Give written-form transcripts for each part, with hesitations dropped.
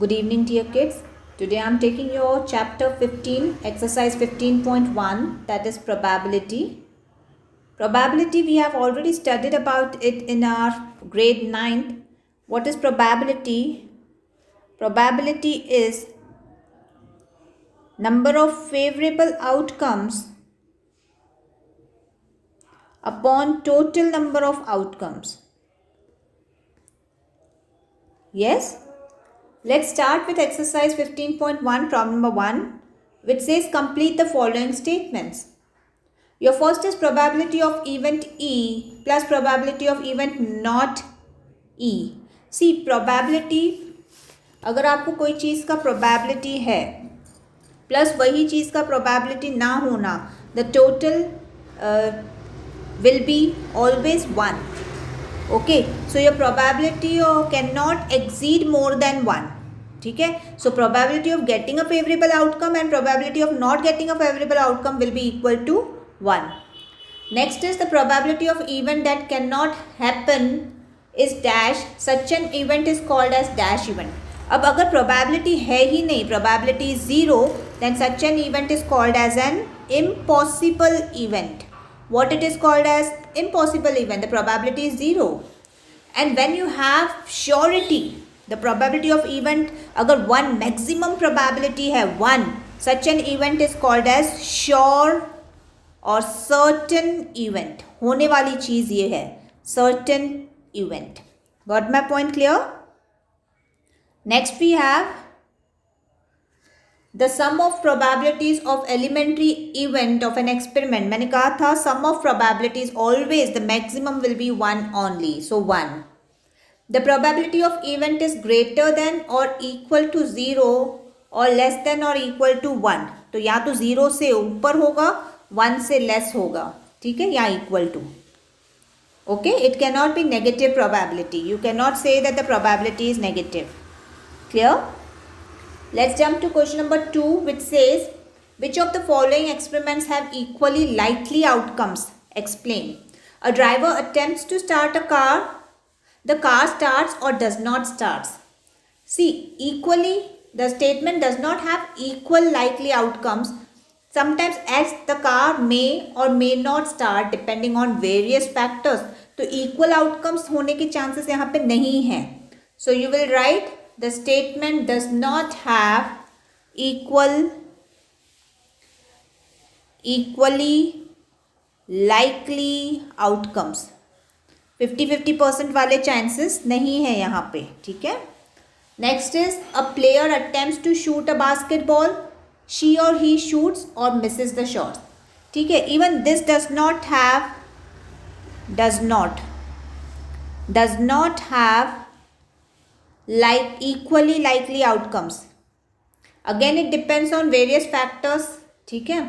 Good evening, dear kids. Today I am taking your chapter 15, exercise 15.1, that is probability. Probability, we have already studied about it in our grade 9th. What is probability? Probability is number of favorable outcomes upon total number of outcomes. Yes? Let's start with exercise 15.1, problem number 1, which says complete the following statements. Your first is probability of event E plus probability of event not E. See, probability, अगर आपको कोई चीज़ का probability है plus वही चीज़ का probability ना होना, the total will be always 1. Okay, so your probability cannot exceed more than 1. ठीक है, so probability of getting a favorable outcome and probability of not getting a favorable outcome will be equal to 1. Next is the probability of event that cannot happen is dash. Such an event is called as dash event. अब अगर probability है ही नहीं, probability is 0, then such an event is called as an impossible event. What it is called as impossible event? The probability is 0. And when you have surety, the probability of event, अगर one maximum probability है 1, such an event is called as sure और certain event. होने वाली चीज ये है certain event. Got my point clear? Next we have the sum of probabilities of elementary event of an experiment. मैंने कहा था sum of probabilities always the maximum will be 1 only. So 1. The probability of event is greater than or equal to 0 or less than or equal to 1. तो या तो 0 से ऊपर होगा 1 से लेस होगा, ठीक है, या equal to. Okay, it cannot be negative probability. You cannot say that the probability is negative. Clear? Let's jump to question number 2 which says which of the following experiments have equally likely outcomes? Explain. A driver attempts to start a car. The car starts or does not starts. See, equally, the statement does not have equal likely outcomes. Sometimes as the car may or may not start depending on various factors. तो equal outcomes होने के chances यहाँ पे नहीं हैं. So you will write the statement does not have equally likely outcomes. 50-50% वाले chances नहीं है यहाँ पे, ठीक है. Next is a player attempts to shoot a basketball. She or he shoots or misses the shot. ठीक है, even this does not have like equally likely outcomes. Again it depends on various factors, ठीक है.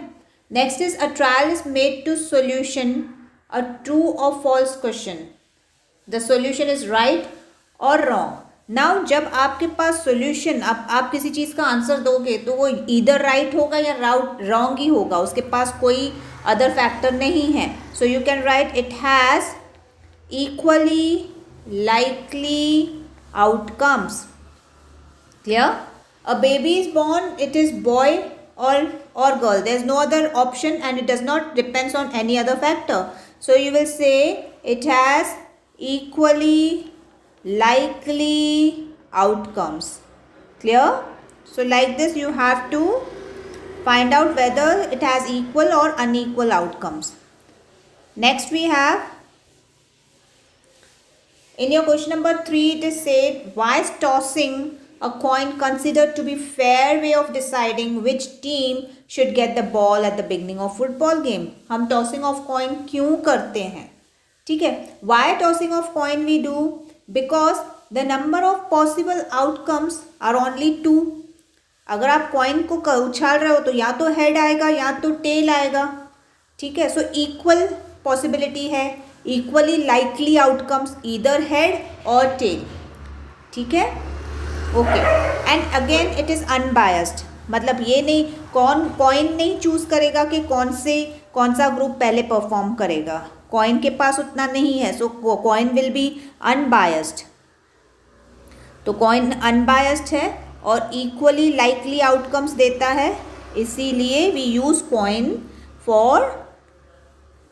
Next is a trial is made to solution a true or false question. The solution is right or wrong. Now जब आपके पास solution, आप किसी चीज़ का answer दोगे तो वो इधर राइट होगा या रॉन्ग ही होगा, उसके पास कोई अदर फैक्टर नहीं है. So you can write it has equally likely outcomes. Clear? A baby is born, it is boy or girl. There is no other option and it does not depends on any other factor. So you will say it has equally likely outcomes. Clear? So like this you have to find out whether it has equal or unequal outcomes. Next we have in your question number 3 it is said why is tossing a coin considered to be fair way of deciding which team should get the ball at the beginning of football game. हम tossing of coin क्यों करते हैं, ठीक है. Why tossing of coin we do? Because the number of possible outcomes are only 2. अगर आप coin को उछाल रहे हो तो या तो हेड आएगा या तो टेल आएगा, ठीक है. सो इक्वल पॉसिबिलिटी है, equally likely outcomes either head और टेल, ठीक है. Okay, and again it is unbiased. मतलब ये नहीं, कॉइन नहीं चूज़ करेगा कि कौन सा ग्रुप पहले परफॉर्म करेगा. कॉइन के पास उतना नहीं है, so coin will be unbiased. तो कॉइन अनबायस्ड है और इक्वली लाइकली आउटकम्स देता है, इसीलिए we use coin for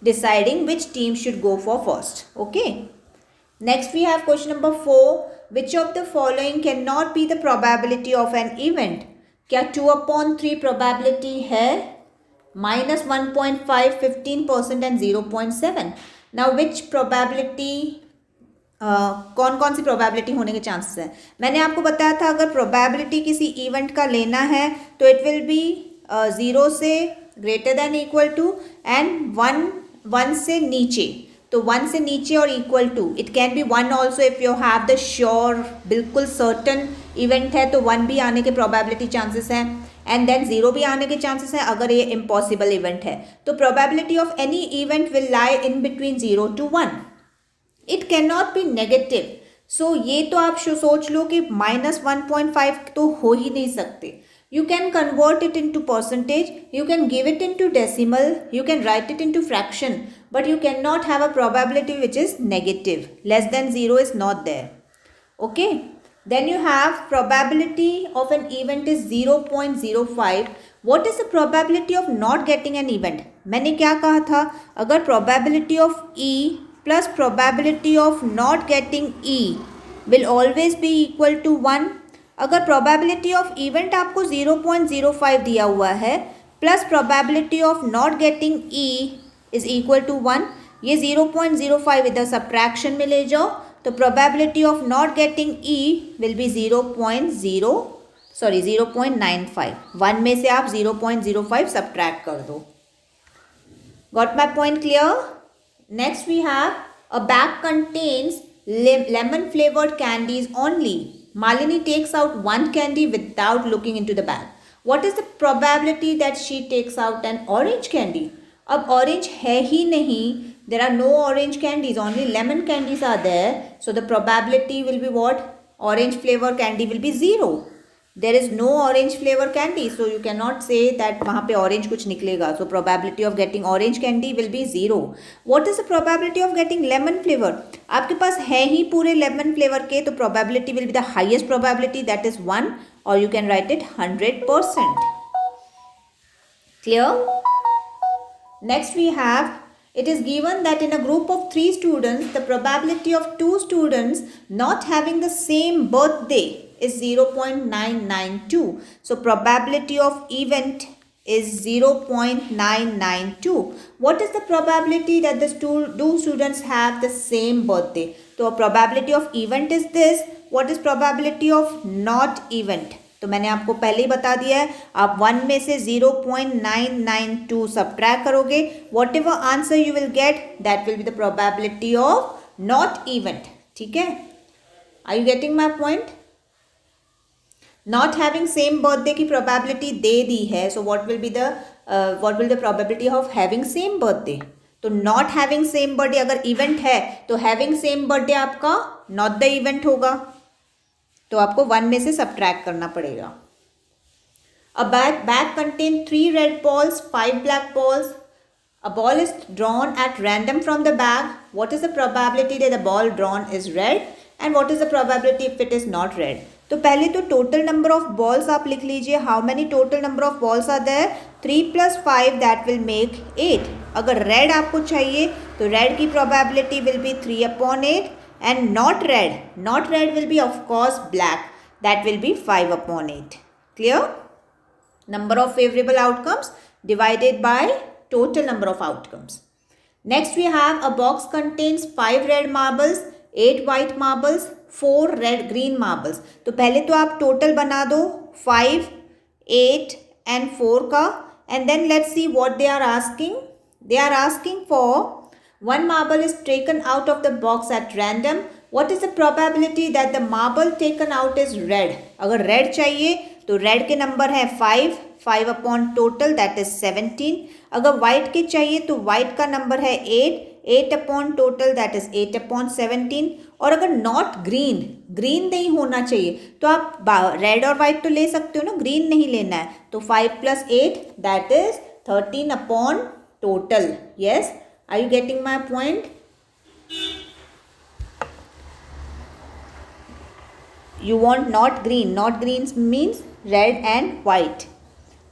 deciding which team should go for first. Okay. Next we have question number 4. Which of the following cannot be the probability of an event? क्या 2/3 probability है? -1.5, 15% and 0.7. Now which probability कौन कौन सी probability होने के chances हैं? मैंने आपको बताया था अगर प्रोबेबिलिटी किसी इवेंट का लेना है तो इट विल बी 0 से greater than equal to and 1 से नीचे. तो 1 से नीचे और equal to. It can be 1 also if you have the sure, बिल्कुल सर्टन इवेंट है तो 1 भी आने के प्रोबेबिलिटी चांसेस हैं एंड देन 0 भी आने के चांसेस हैं अगर ये इम्पॉसिबल इवेंट है. तो probability of any event will lie in between 0 to 1. It can not be negative. So ये तो आप सोच लो कि -1.5 तो हो ही नहीं सकते. You can convert it into percentage, you can give it into decimal, you can write it into fraction, but you cannot have a probability which is negative. Less than 0 is not there. Okay. Then you have probability of an event is 0.05. What is the probability of not getting an event? मैंने क्या कहा था? अगर probability of E plus probability of not getting E will always be equal to 1. अगर probability of event आपको 0.05 दिया हुआ है plus probability of not getting E is equal to 1, ये 0.05 इधर सब्ट्रैक्शन में ले जाओ तो probability of not getting E will be 0.95. 1 में से आप 0.05 सब्ट्रैक्ट कर दो. Got my point clear? Next we have a bag contains lemon flavored candies only. Malini takes out one candy without looking into the bag. What is the probability that she takes out an orange candy? अब orange है ही नहीं. There are no orange candies. Only lemon candies are there. So the probability will be what? Orange flavor candy will be 0. There is no orange flavor candy. So you cannot say that वहाँ पे orange कुछ निकलेगा. So probability of getting orange candy will be 0. What is the probability of getting lemon flavor? आपके पास है ही पूरे lemon flavor के तो probability will be the highest probability, that is 1, or you can write it 100%. Clear? Next we have, it is given that in a group of 3 students, the probability of 2 students not having the same birthday is 0.992. So probability of event is 0.992. What is the probability that the two students have the same birthday? So probability of event is this. What is probability of not event? तो मैंने आपको पहले ही बता दिया है. आप 1 में से 0.992 सब्ट्रैक्ट करोगे. Whatever answer you will get that will be the probability of not event. ठीक है? Are you getting my point? Not having same birthday की प्रोबेबिलिटी दे दी है. So what will the probability of having same birthday? तो not having same birthday अगर event है तो हैविंग सेम बर्थडे आपका नॉट द इवेंट होगा. तो आपको 1 में से सब्ट्रैक्ट करना पड़ेगा. A bag contain 3 red balls, 5 black balls. A ball is drawn at random from the bag. What is the probability that the ball drawn is red? And what is the probability if it is not red? तो पहले तो total number of balls आप लिख लीजिए. How many total number of balls are there? 3 + 5 that will make 8. अगर red आपको चाहिए तो रेड की probability will be 3/8 and not red will be of course black, that will be 5/8. Clear? Number of favorable outcomes divided by total number of outcomes. Next we have a box contains 5 red marbles, 8 white marbles, 4 green marbles. तो पहले तो आप total बना दो 5, 8 and 4 का, and then let's see what they are asking. They are asking for 1 marble is taken out of the box at random. What is the probability that the marble taken out is red? अगर red चाहिए तो red के number है 5 upon total that is 17. अगर white के चाहिए तो white का नंबर है 8 upon total that is 8 upon 17. और अगर not green नहीं होना चाहिए तो आप red और white तो ले सकते हो ना, green नहीं लेना है. तो 5 + 8 that is 13 upon total. Yes? Are you getting my point? you want not green. Not green means red and white.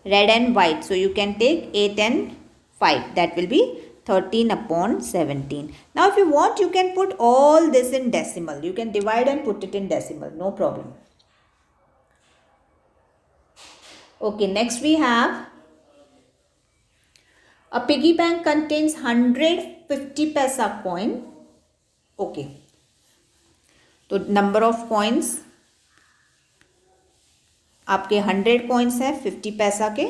Red and white. So you can take 8 and 5. That will be 13 upon 17. Now if you want, you can put all this in decimal. You can divide and put it in decimal. No problem. Okay, next we have a piggy bank contains 150 paisa coin. Okay. तो number of coins आपके 100 coins है 50 पैसा के.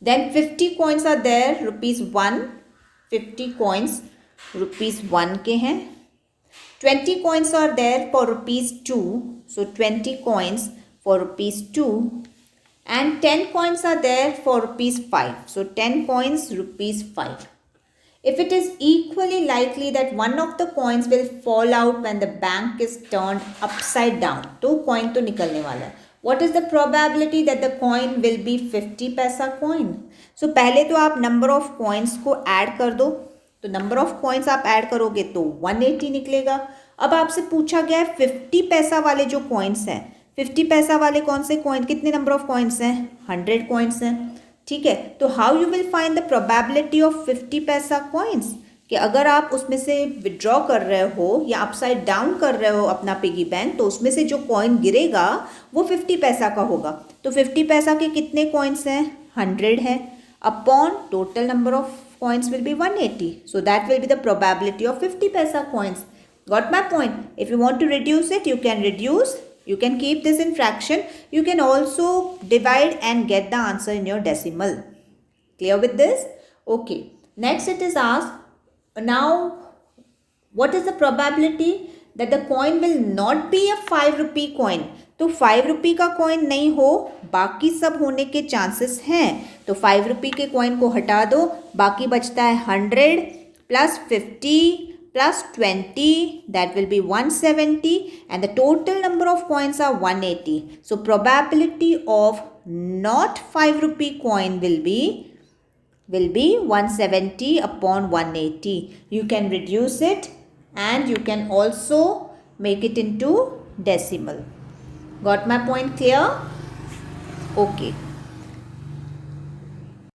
Then 50 coins are there ₹1. 50 coins ₹1 के हैं. 20 coins are there for ₹2. So 20 coins for ₹2. And 10 coins are there for ₹5. So 10 coins ₹5. If it is equally likely that one of the coins will fall out when the bank is turned upside down, तो coin तो निकलने वाला है. What is the probability that the coin will be 50 पैसा coin? So पहले तो आप number of coins को add कर दो. तो number of coins आप add करोगे तो 180 निकलेगा. अब आपसे पूछा गया है 50 पैसा वाले जो coins हैं, 50 पैसा वाले कौन से coin, कितने number of coins हैं? 100 coins हैं. ठीक है. तो how you will find the probability of 50 paisa coins, कि अगर आप उसमें से विड्रॉ कर रहे हो या अपसाइड डाउन कर रहे हो अपना पिगी बैंक, तो उसमें से जो कॉइन गिरेगा वो 50 पैसा का होगा. तो 50 पैसा के कितने कॉइन्स हैं? 100 है. Upon total number of coins will be 180. So that will be the probability of 50 paisa coins. Got my point? If you want to reduce it, you can reduce. You can keep this in fraction. You can also divide and get the answer in your decimal. Clear with this? Okay. Next it is asked, now what is the probability that the coin will not be a 5 rupee coin? तो 5 रुपये का coin नहीं हो, बाकी सब होने के chances हैं. तो 5 रुपये के कॉइन को हटा दो, बाकी बचता है 100 plus 50 plus 20, that will be 170, and the total number of coins are 180. So probability of not 5 rupee coin will be 170 upon 180. You can reduce it and you can also make it into decimal. Got my point clear? Okay.